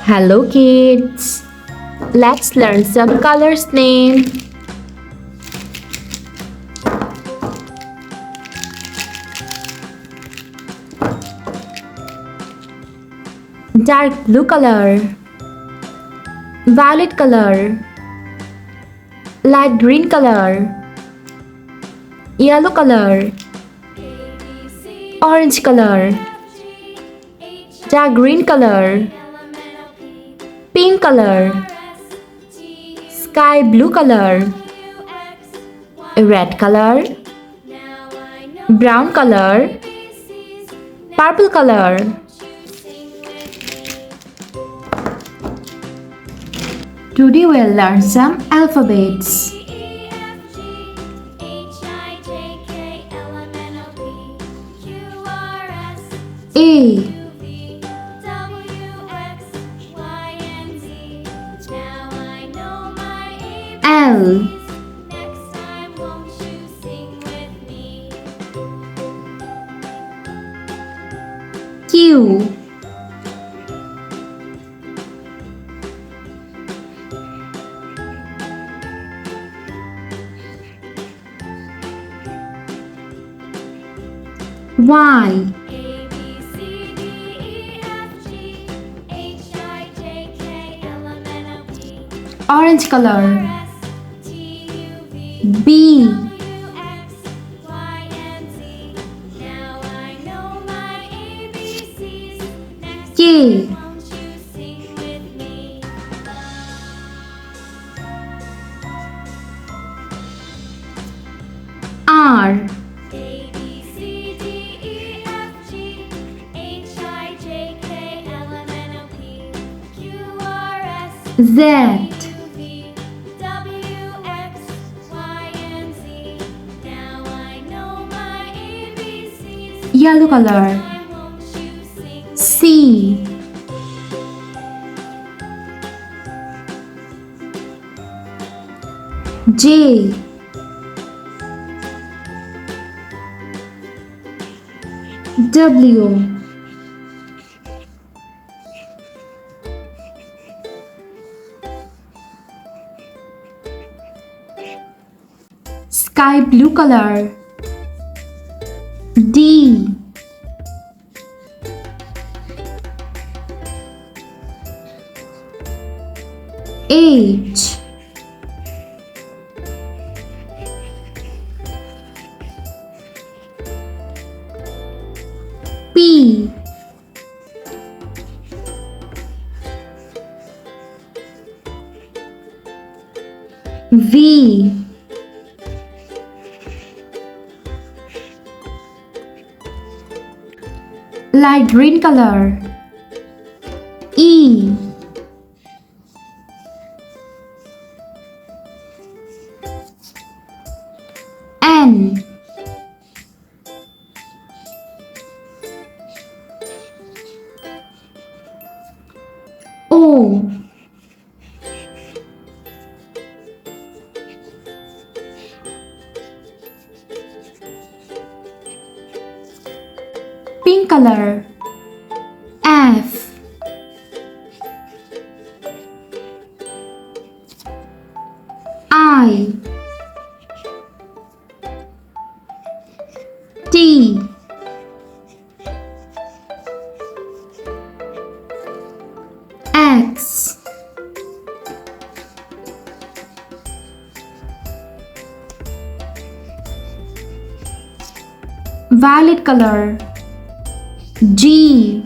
Hello kids! Let's learn some colors name. Dark blue color, violet color, light green color, yellow color, orange color, dark green color, pink color, sky blue color, red color, brown color, purple color. Today we'll learn some alphabets. A, L, Q, Y, orange color, B, K, R, Z, yellow color, C, J, W, sky blue color, D, H, P, V, light green color, E, N, O, pink color, F, I, T, X, violet color, G,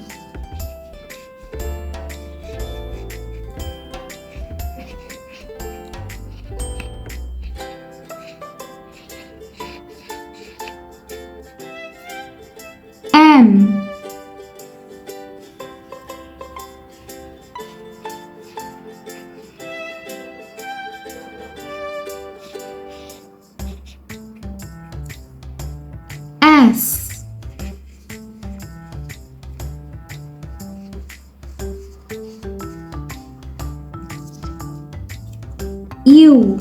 M, S, U,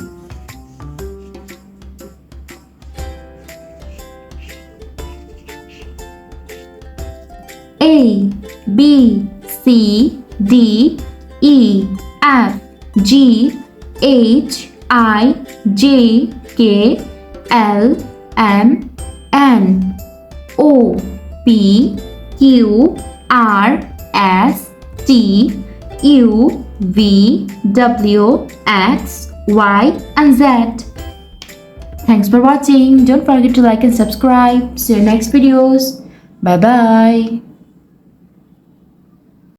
A, B, C, D, E, F, G, H, I, J, K, L, M, N, O, P, Q, R, S, T, U, V, W, X, Y, and Z. Thanks for watching. Don't forget to like and subscribe. See you next videos. Bye bye.